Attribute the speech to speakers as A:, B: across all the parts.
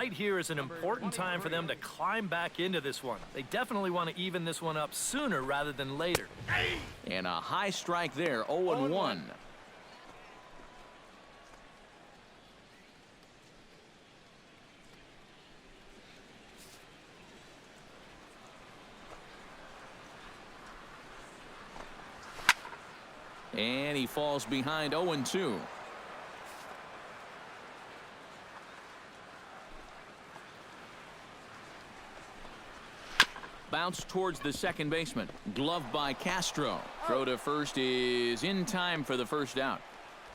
A: right here is an important time for them to climb back into this one. They definitely want to even this one up sooner rather than later.
B: And a high strike there, 0-1. And he falls behind 0-2. Bounce towards the second baseman. Glove by Castro. Throw to first is in time for the first out.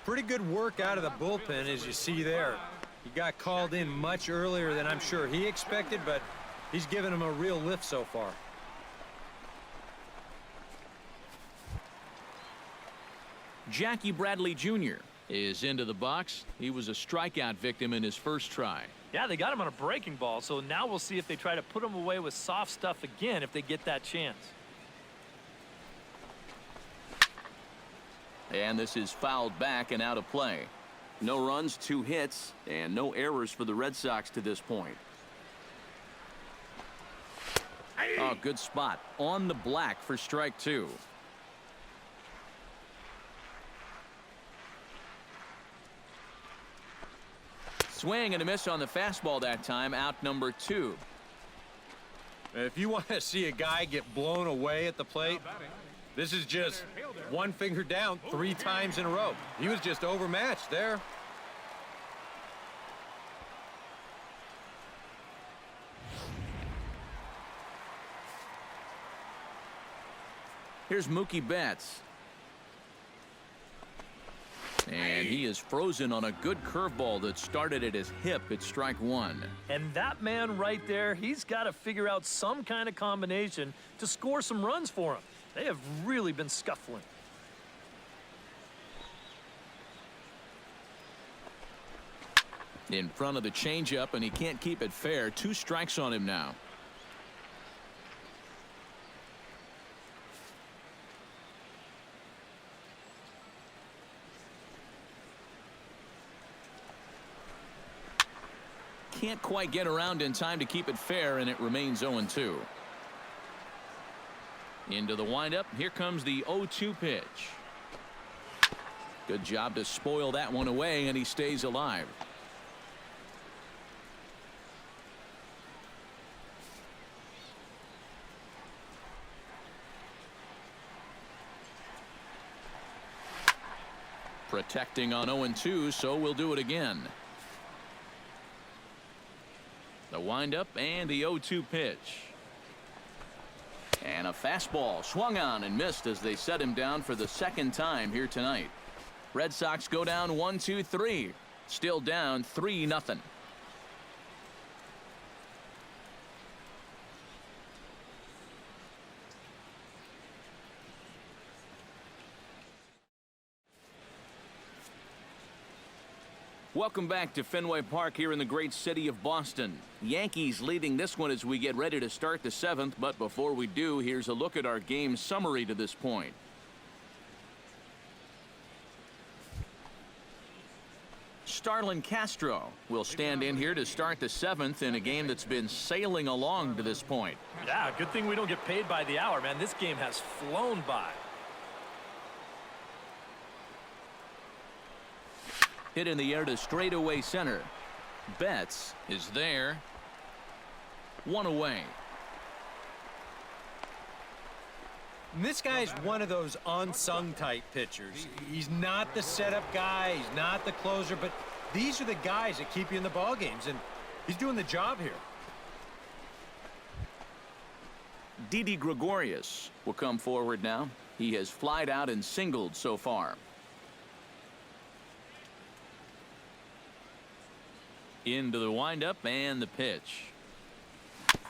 C: Pretty good work out of the bullpen, as you see there. He got called in much earlier than I'm sure he expected, but he's given him a real lift so far.
B: Jackie Bradley Jr. is into the box. He was a strikeout victim in his first try.
A: Yeah, they got him on a breaking ball, so now we'll see if they try to put him away with soft stuff again if they get that chance.
B: And this is fouled back and out of play.
D: No runs, 2 hits, and no errors for the Red Sox to this point.
B: Oh, good spot. On the black for strike 2. Swing and a miss on the fastball that time. Out number 2.
C: If you want to see a guy get blown away at the plate, this is just one finger down 3 times in a row. He was just overmatched there.
B: Here's Mookie Betts. And he is frozen on a good curveball that started at his hip at strike 1.
A: And that man right there, he's got to figure out some kind of combination to score some runs for him. They have really been scuffling.
B: In front of the changeup, and he can't keep it fair. 2 strikes on him now. Can't quite get around in time to keep it fair, and it remains 0-2. Into the windup. Here comes the 0-2 pitch. Good job to spoil that one away, and he stays alive. Protecting on 0-2, so we'll do it again. The windup and the 0-2 pitch. And a fastball swung on and missed as they set him down for the second time here tonight. Red Sox go down 1-2-3. Still down 3-0. Welcome back to Fenway Park here in the great city of Boston. Yankees leading this one as we get ready to start the 7th. But before we do, here's a look at our game summary to this point. Starlin Castro will stand in here to start the 7th in a game that's been sailing along to this point.
A: Yeah, good thing we don't get paid by the hour, man. This game has flown by.
B: Hit in the air to straightaway center. Betts is there. 1 away.
C: And this guy's one of those unsung type pitchers. He's not the setup guy. He's not the closer. But these are the guys that keep you in the ball games. And he's doing the job here.
B: Didi Gregorius will come forward now. He has flied out and singled so far. Into the windup and the pitch.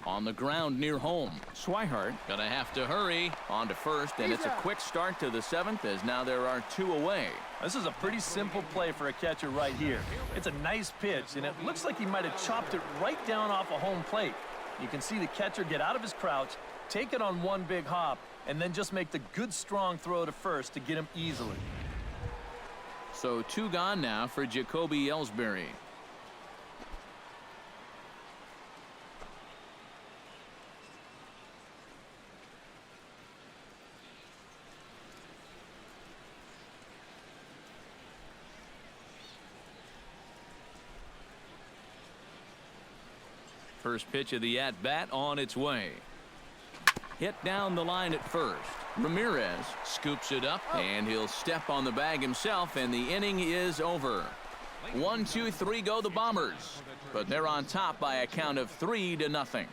B: On the ground near home. Swihart gonna have to hurry on to first, and it's a quick start to the 7th as now there are 2 away.
A: This is a pretty simple play for a catcher right here. It's a nice pitch, and it looks like he might have chopped it right down off a home plate. You can see the catcher get out of his crouch, take it on one big hop, and then just make the good strong throw to first to get him easily.
B: So 2 gone now for Jacoby Ellsbury. First pitch of the at-bat on its way. Hit down the line at first. Ramirez scoops it up, and he'll step on the bag himself, and the inning is over. 1, 2, 3 go the Bombers, but they're on top by a count of 3-0.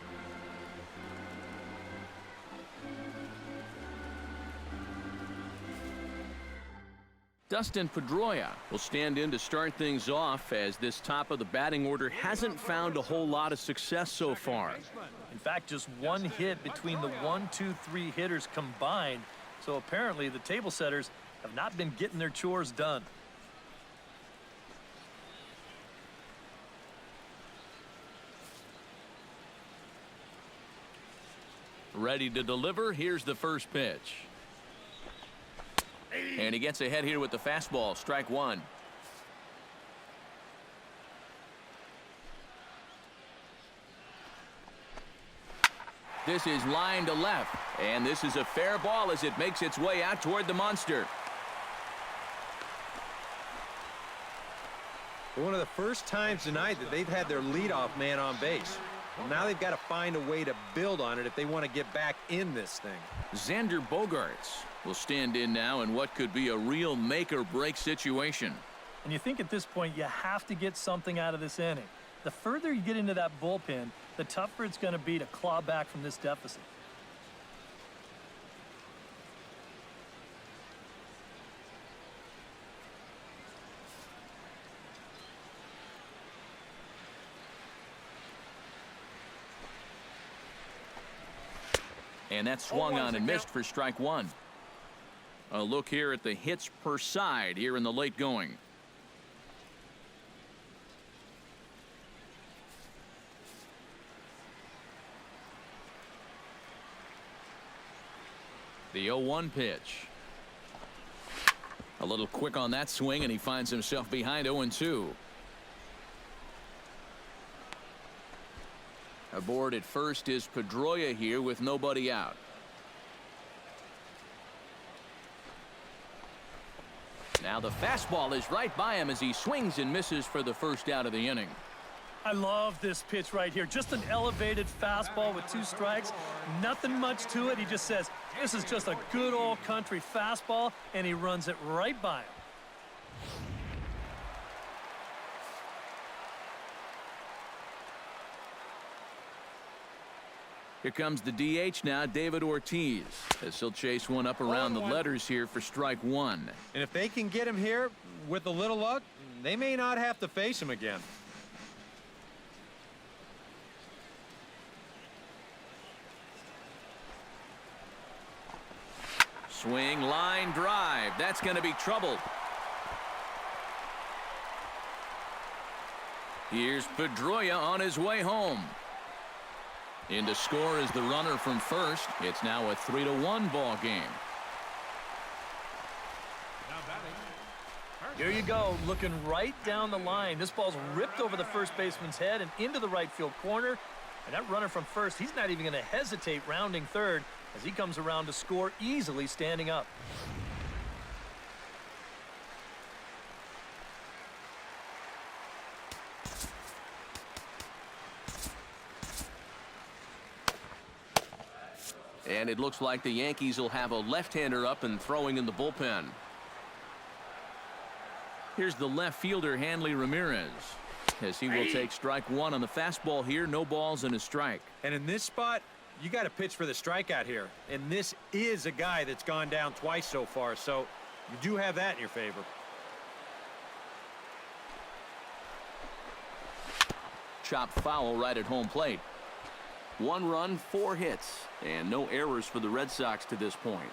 B: Dustin Pedroia will stand in to start things off, as this top of the batting order hasn't found a whole lot of success so far.
A: In fact, just one hit between the 1, 2, 3 hitters combined. So apparently the table setters have not been getting their chores done.
B: Ready to deliver. Here's the first pitch. And he gets ahead here with the fastball. Strike one. This is line to left, and this is a fair ball as it makes its way out toward the monster.
C: One of the first times tonight that they've had their leadoff man on base. Well, now they've got to find a way to build on it if they want to get back in this thing.
B: Xander Bogaerts will stand in now in what could be a real make-or-break situation.
A: And you think at this point you have to get something out of this inning. The further you get into that bullpen, the tougher it's going to be to claw back from this deficit.
B: And that swung on and missed for strike one. A look here at the hits per side here in the late going. The 0-1 pitch. A little quick on that swing, and he finds himself behind 0-2. Aboard at first is Pedroia here with nobody out. Now the fastball is right by him as he swings and misses for the first out of the inning.
A: I love this pitch right here. Just an elevated fastball with 2 strikes. Nothing much to it. He just says, this is just a good old country fastball, and he runs it right by him.
B: Here comes the DH now, David Ortiz, as he'll chase one up around the letters here for strike one.
C: And if they can get him here with a little luck, they may not have to face him again.
B: Swing, line drive. That's going to be trouble. Here's Pedroia on his way home. In to score is the runner from first. It's now a 3-1 ball game.
A: Here you go, looking right down the line. This ball's ripped over the first baseman's head and into the right field corner. And that runner from first, he's not even going to hesitate rounding third as he comes around to score easily standing up.
D: And it looks like the Yankees will have a left-hander up and throwing in the bullpen.
B: Here's the left fielder, Hanley Ramirez, as he will take strike one on the fastball here. No balls and a strike.
C: And in this spot, you got to pitch for the strikeout here. And this is a guy that's gone down twice so far, so you do have that in your favor.
D: Chopped foul right at home plate. 1 run, 4 hits, and no errors for the Red Sox to this point.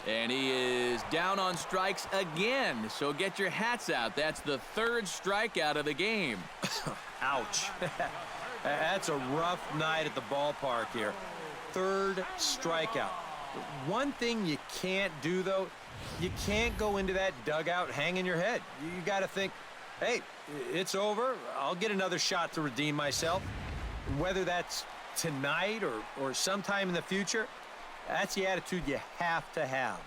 B: And he is down on strikes again, so get your hats out. That's the 3rd strikeout of the game.
C: Ouch. That's a rough night at the ballpark here. 3rd strikeout. One thing you can't do, though, you can't go into that dugout hanging your head. You got to think, hey, it's over. I'll get another shot to redeem myself. Whether that's tonight or sometime in the future, that's the attitude you have to have.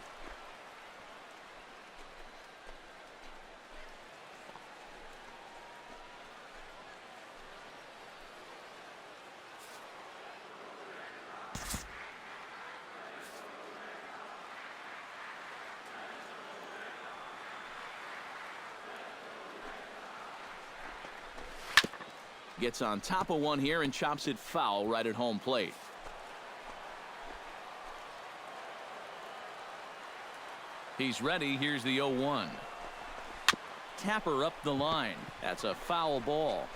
D: gets on top of one here and chops it foul right at home plate. He's ready. Here's the 0-1. Tapper up the line. That's a foul ball.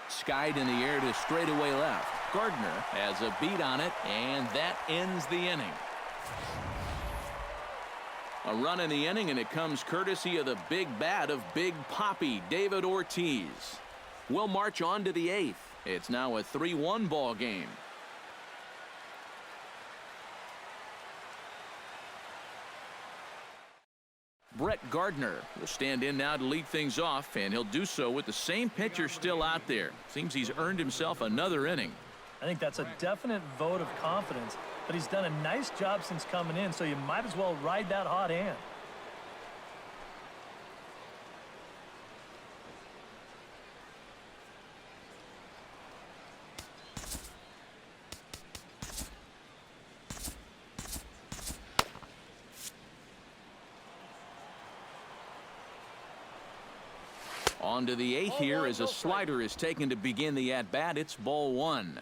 D: Skied in the air to straightaway left. Gardner has a beat on it, and that ends the inning. A run in the inning, and it comes courtesy of the big bat of Big Papi, David Ortiz. We'll march on to the 8th. It's now a 3-1 ball game. Brett Gardner will stand in now to lead things off, and he'll do so with the same pitcher still out there. Seems he's earned himself another inning.
A: I think that's a definite vote of confidence, but he's done a nice job since coming in, so you might as well ride that hot hand.
D: On to the 8th here as a slider is taken to begin the at-bat. It's ball 1.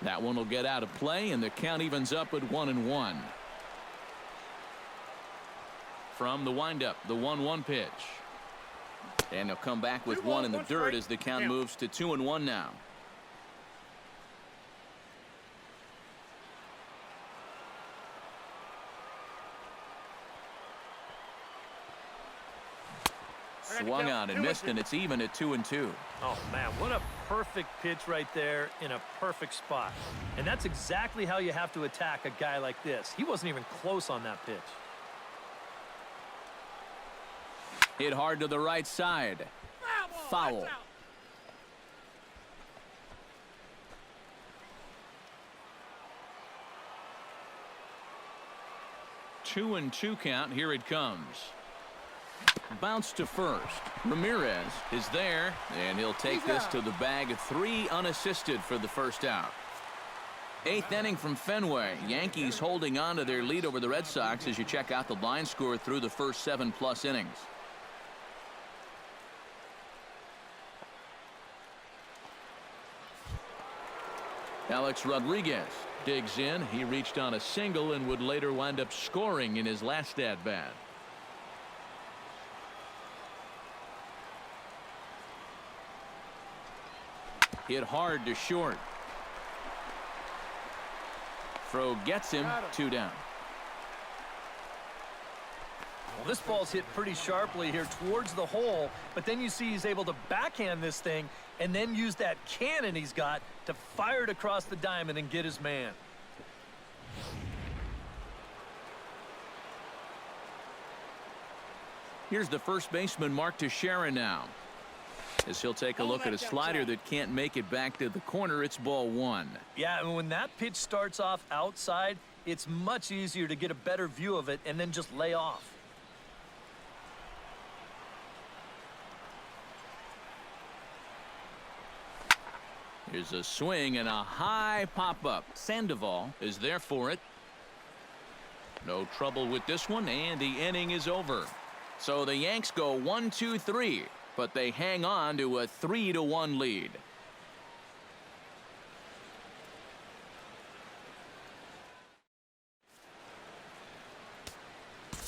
D: That one will get out of play, and the count evens up at 1-1. From the windup, the 1-1 pitch. And he'll come back with one in the dirt as the count moves to 2-1 now. Swung on and missed, and it's even at 2-2.
A: Oh, man, what a perfect pitch right there in a perfect spot. And that's exactly how you have to attack a guy like this. He wasn't even close on that pitch.
D: Hit hard to the right side. Foul. Two and 2 count. Here it comes. Bounce to first. Ramirez is there, and he'll take this to the bag of 3 unassisted for the first out. 8th inning from Fenway. Yankees holding on to their lead over the Red Sox as you check out the line score through the first 7+ innings. Alex Rodriguez digs in. He reached on a single and would later wind up scoring in his last at-bat. Hit hard to short. Throw gets him. 2 down.
A: Well, this ball's hit pretty sharply here towards the hole, but then you see he's able to backhand this thing and then use that cannon he's got to fire it across the diamond and get his man.
D: Here's the first baseman, Mark Teixeira, now. As he'll take a look at a slider that can't make it back to the corner. It's ball 1.
A: Yeah, and when that pitch starts off outside, it's much easier to get a better view of it and then just lay off.
D: Here's a swing and a high pop-up. Sandoval is there for it. No trouble with this one, and the inning is over. So the Yanks go 1-2-3, but they hang on to a 3-1 lead.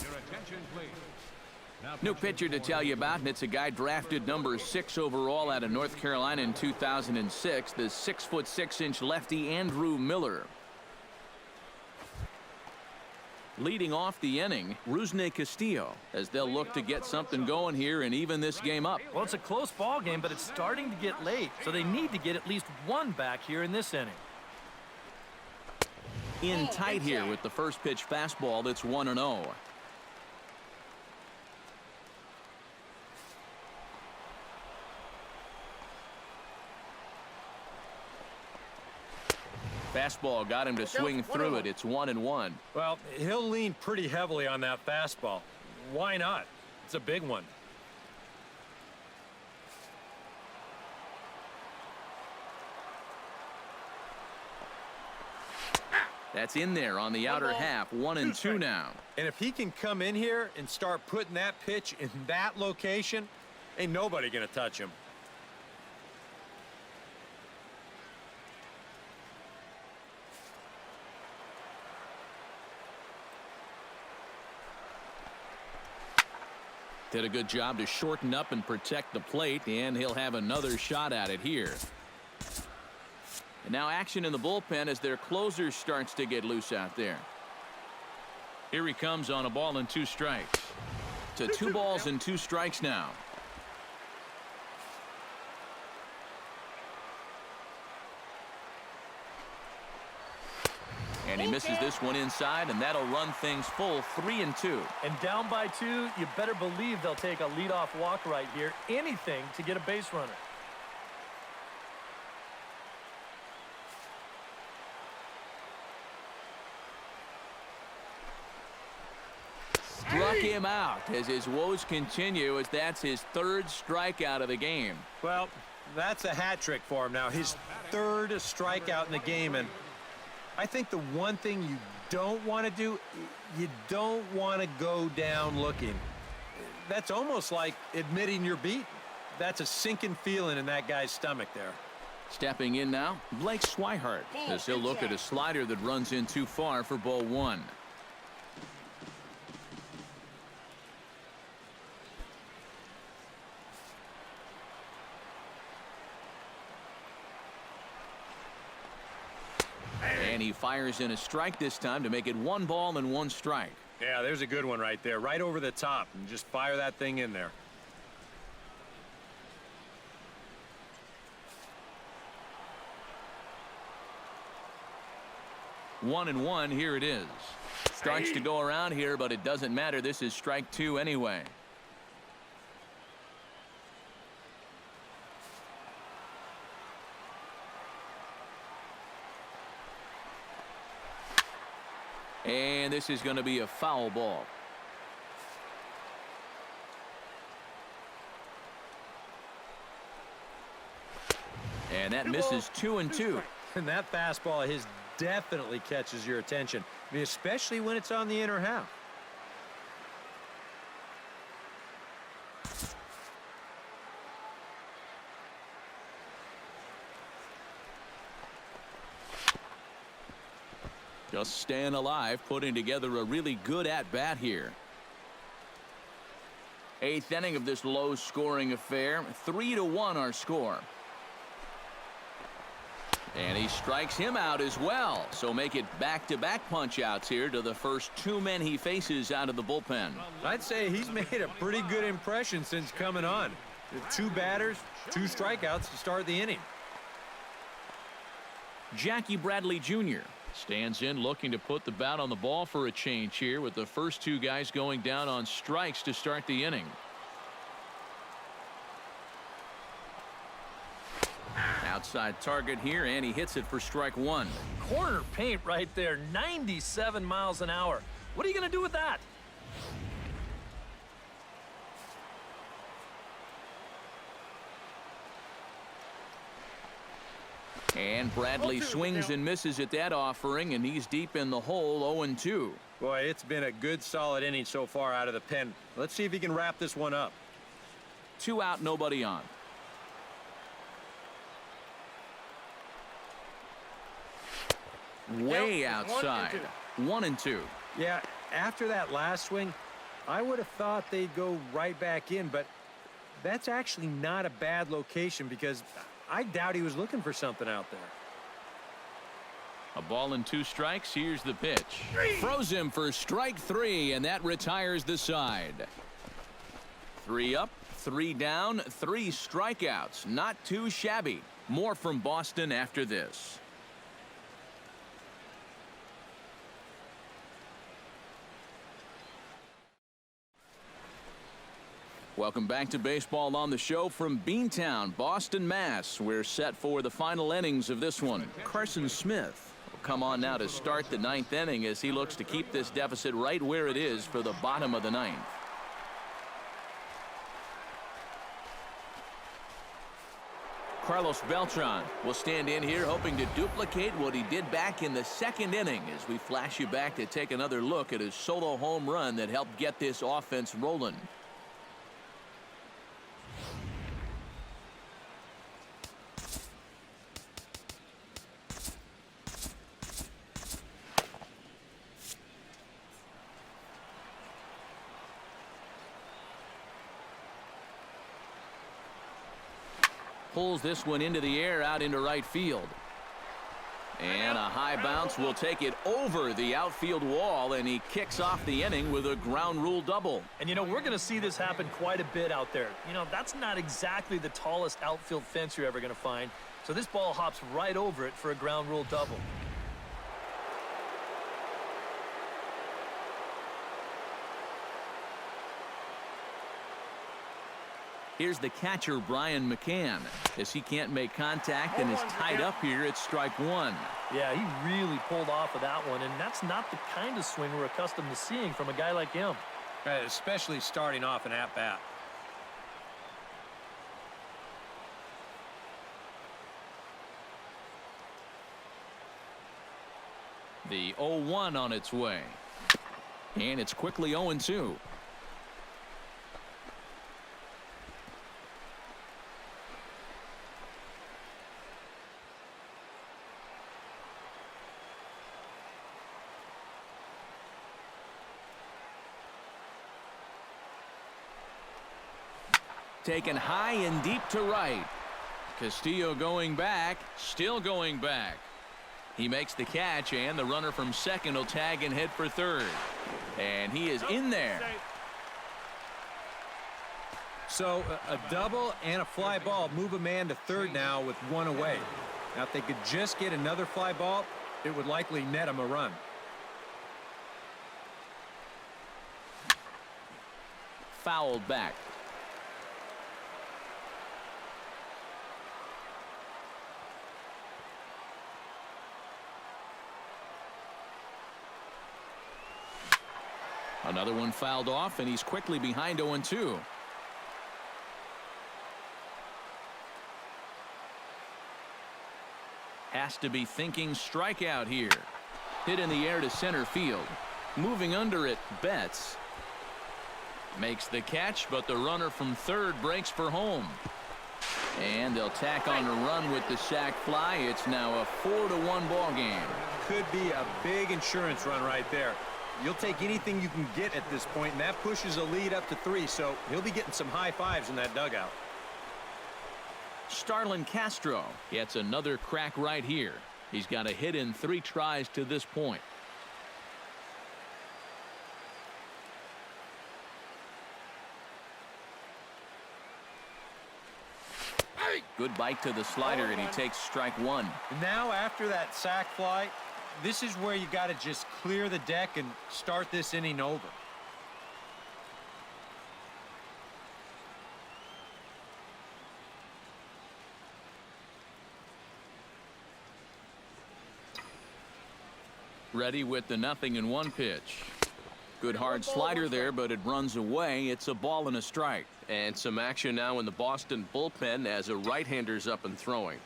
E: Your attention, please.
D: New pitcher to tell you about, and it's a guy drafted number 6 overall out of North Carolina in 2006, the 6'6" lefty Andrew Miller. Leading off the inning, Rusney Castillo, as they'll look to get something going here and even this game up.
A: Well, it's a close ball game, but it's starting to get late, so they need to get at least one back here in this inning.
D: In tight here with the first pitch fastball that's 1-0.
B: Fastball got him to swing through it. It's 1-1.
C: Well, he'll lean pretty heavily on that fastball. Why not? It's a big one.
B: That's in there on the outer half. 1-2 now.
C: And if he can come in here and start putting that pitch in that location, ain't nobody gonna touch him.
B: Did a good job to shorten up and protect the plate, and he'll have another shot at it here. And now action in the bullpen as their closer starts to get loose out there. Here he comes on a ball and 2 strikes. To 2 balls and 2 strikes now. And he misses this one inside, and that'll run things full 3-2.
A: And down by 2, you better believe they'll take a leadoff walk right here. Anything to get a base runner.
B: Struck him out as his woes continue, as that's his 3rd strikeout of the game.
C: Well, that's a hat trick for him now. His 3rd strikeout in the game, and I think the one thing you don't want to do, you don't want to go down looking. That's almost like admitting you're beaten. That's a sinking feeling in that guy's stomach there.
B: Stepping in now, Blake Swihart, as he'll look at a slider that runs in too far for ball 1. And he fires in a strike this time to make it 1 ball and 1 strike.
C: Yeah, there's a good one right there, right over the top, and just fire that thing in there.
B: One and one, here it is. Starts to go around here, but it doesn't matter. This is strike 2 anyway. And this is going to be a foul ball. And that misses 2-2.
C: And that fastball of his definitely catches your attention. I mean, especially when it's on the inner half.
B: Just staying alive, putting together a really good at-bat here. 8th inning of this low-scoring affair. 3-1 our score. And he strikes him out as well. So make it back-to-back punch-outs here to the first 2 men he faces out of the bullpen.
C: I'd say he's made a pretty good impression since coming on. 2 batters, 2 strikeouts to start the inning.
B: Jackie Bradley Jr. stands in, looking to put the bat on the ball for a change here, with the first 2 guys going down on strikes to start the inning. Outside target here, and he hits it for strike 1.
A: Corner paint right there, 97 miles an hour. What are you going to do with that?
B: And Bradley swings and misses at that offering, and he's deep in the hole, 0-2.
C: Boy, it's been a good, solid inning so far out of the pen. Let's see if he can wrap this one up.
B: 2 out, nobody on. Way outside. 1-2.
C: Yeah, after that last swing, I would have thought they'd go right back in, but that's actually not a bad location because I doubt he was looking for something out there.
B: A ball and 2 strikes. Here's the pitch. Froze him for strike 3, and that retires the side. 3 up, 3 down, 3 strikeouts. Not too shabby. More from Boston after this. Welcome back to Baseball on the Show from Beantown, Boston, Mass. We're set for the final innings of this one. Carson Smith come on now to start the 9th inning as he looks to keep this deficit right where it is for the bottom of the 9th. Carlos Beltran will stand in here hoping to duplicate what he did back in the 2nd inning as we flash you back to take another look at his solo home run that helped get this offense rolling. Pulls this one into the air out into right field. And a high bounce will take it over the outfield wall, and he kicks off the inning with a ground rule double.
A: And, you know, we're going to see this happen quite a bit out there. You know, that's not exactly the tallest outfield fence you're ever going to find. So this ball hops right over it for a ground rule double.
B: Here's the catcher, Brian McCann, as he can't make contact and is tied up here at strike 1.
A: Yeah, he really pulled off of that one, and that's not the kind of swing we're accustomed to seeing from a guy like him.
C: Right, especially starting off an at-bat.
B: The 0-1 on its way. And it's quickly 0-2. Taken high and deep to right. Castillo going back, still going back. He makes the catch, and the runner from second will tag and head for third. And he is in there.
C: So a double and a fly ball move a man to third now with one away. Now if they could just get another fly ball, it would likely net him a run.
B: Fouled back. Another one fouled off, and he's quickly behind 0-2. Has to be thinking strikeout here. Hit in the air to center field. Moving under it, Betts. Makes the catch, but the runner from third breaks for home. And they'll tack on a run with the sac fly. It's now a 4-1 ball game.
C: Could be a big insurance run right there. You'll take anything you can get at this point, and that pushes a lead up to 3, so he'll be getting some high fives in that dugout.
B: Starlin Castro gets another crack right here. He's got a hit in 3 tries to this point. Good bite to the slider, and he takes strike 1.
C: Now after that sac fly, this is where you got to just clear the deck and start this inning over.
B: Ready with the 0-1 pitch. Good hard slider there, but it runs away. It's a ball and a strike.
E: And some action now in the Boston bullpen as a right-hander's up and throwing.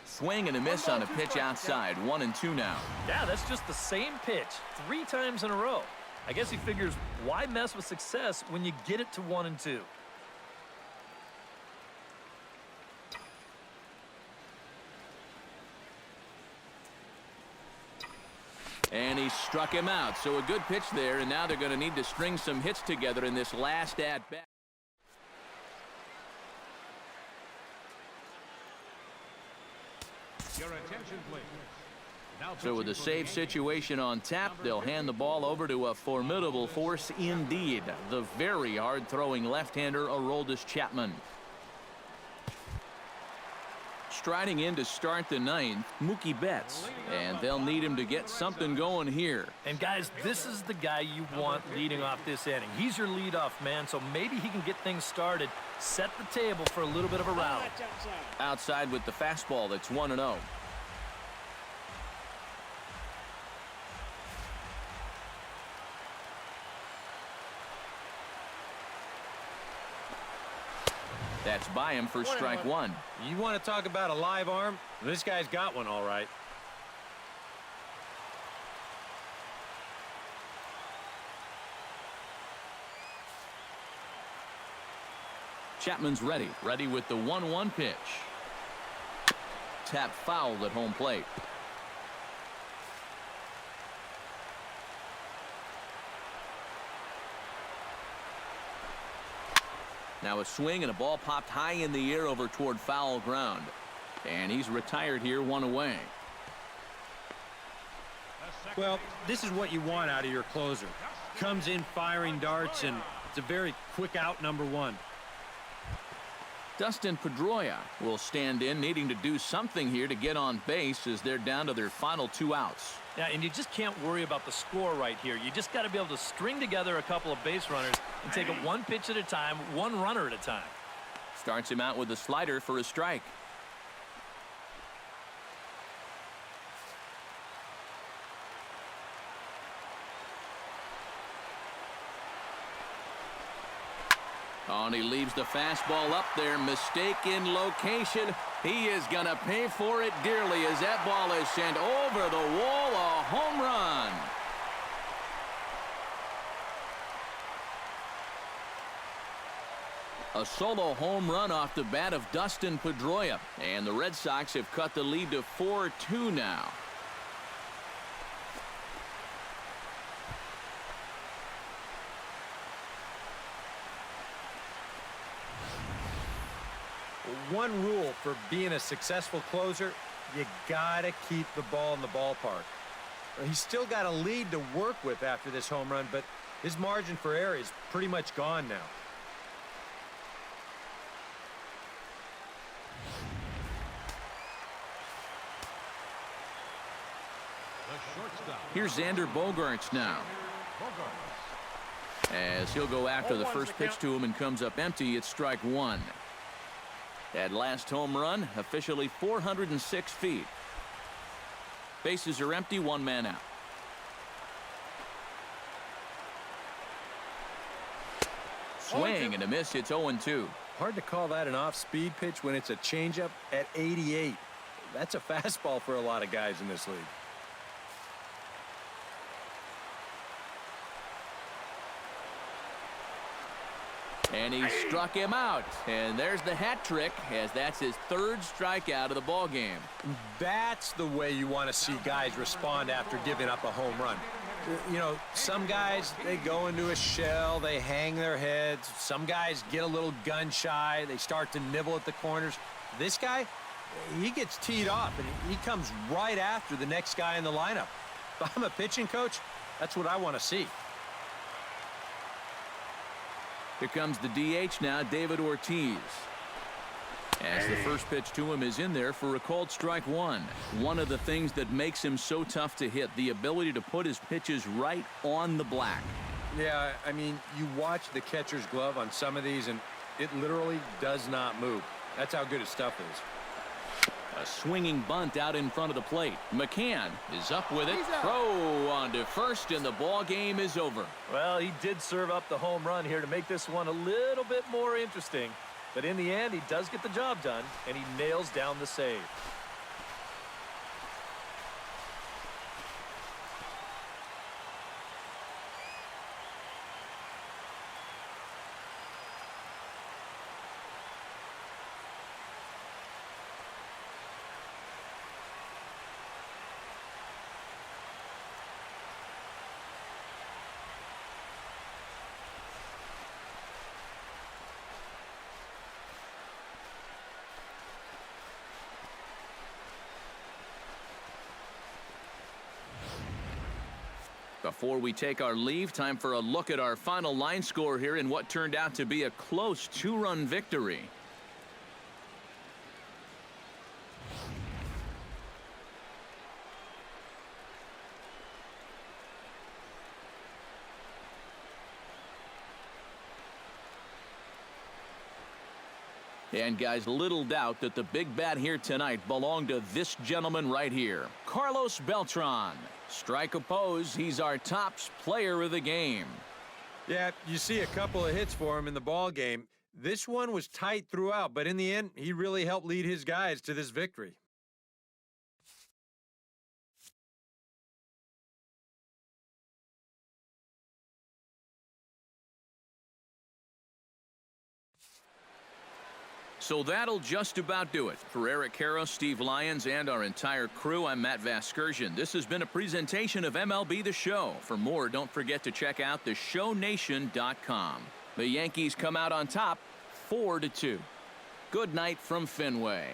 B: Swing and a miss on a pitch outside. 1-2 now.
A: Yeah, that's just the same pitch 3 times in a row. I guess he figures, why mess with success when you get it to 1-2?
B: And he struck him out. So a good pitch there, and now they're going to need to string some hits together in this last at-bat.
F: Your attention, please.
B: So with a save situation on tap, they'll hand the ball over to a formidable force indeed. The very hard-throwing left-hander, Aroldis Chapman. Striding in to start the ninth, Mookie Betts. And they'll need him to get something going here.
A: And guys, this is the guy you want leading off this inning. He's your leadoff man, so maybe he can get things started, set the table for a little bit of a rally.
B: Outside with the fastball, that's 1-0. That's by him for strike one.
C: You want to talk about a live arm? This guy's got one all right.
B: Chapman's ready with the 1-1 pitch. Tap foul at home plate. Now a swing and a ball popped high in the air over toward foul ground. And he's retired here, one away.
C: Well, this is what you want out of your closer. Comes in firing darts, and it's a very quick out, number one.
B: Dustin Pedroia will stand in, needing to do something here to get on base as they're down to their final 2 outs.
A: Yeah, and you just can't worry about the score right here. You just got to be able to string together a couple of base runners and take it one pitch at a time, one runner at a time.
B: Starts him out with a slider for a strike. Oh, and he leaves the fastball up there. Mistaken location. He is going to pay for it dearly as that ball is sent over the wall. A home run. A solo home run off the bat of Dustin Pedroia. And the Red Sox have cut the lead to 4-2 now.
C: One rule for being a successful closer, you gotta keep the ball in the ballpark. He's still got a lead to work with after this home run, but his margin for error is pretty much gone now.
B: Here's Xander Bogaerts now. As he'll go after the first pitch to him and comes up empty, it's strike one. That last home run, officially 406 feet. Bases are empty, one man out. Swing and a miss, it's 0-2.
C: Hard to call that an off-speed pitch when it's a changeup at 88. That's a fastball for a lot of guys in this league.
B: And he struck him out. And there's the hat trick, as that's his third strikeout of the ball game.
C: That's the way you want to see guys respond after giving up a home run. You know, some guys, they go into a shell, they hang their heads. Some guys get a little gun shy, they start to nibble at the corners. This guy, he gets teed off, and he comes right after the next guy in the lineup. If I'm a pitching coach, that's what I want to see.
B: Here comes the DH now, David Ortiz. As the first pitch to him is in there for a called strike one. One of the things that makes him so tough to hit, the ability to put his pitches right on the black.
C: Yeah, I mean, you watch the catcher's glove on some of these, and it literally does not move. That's how good his stuff is.
B: A swinging bunt out in front of the plate. McCann is up with it. Throw on to first, and the ball game is over.
A: Well, he did serve up the home run here to make this one a little bit more interesting. But in the end, he does get the job done, and he nails down the save.
B: Before we take our leave, time for a look at our final line score here in what turned out to be a close 2-run victory. And guys, little doubt that the big bat here tonight belonged to this gentleman right here, Carlos Beltran. Strike oppose, he's our top player of the game.
C: Yeah, you see a couple of hits for him in the ball game. This one was tight throughout, but in the end, he really helped lead his guys to this victory.
B: So that'll just about do it. For Eric Karros, Steve Lyons, and our entire crew, I'm Matt Vasgersian. This has been a presentation of MLB The Show. For more, don't forget to check out theshownation.com. The Yankees come out on top 4-2. Good night from Fenway.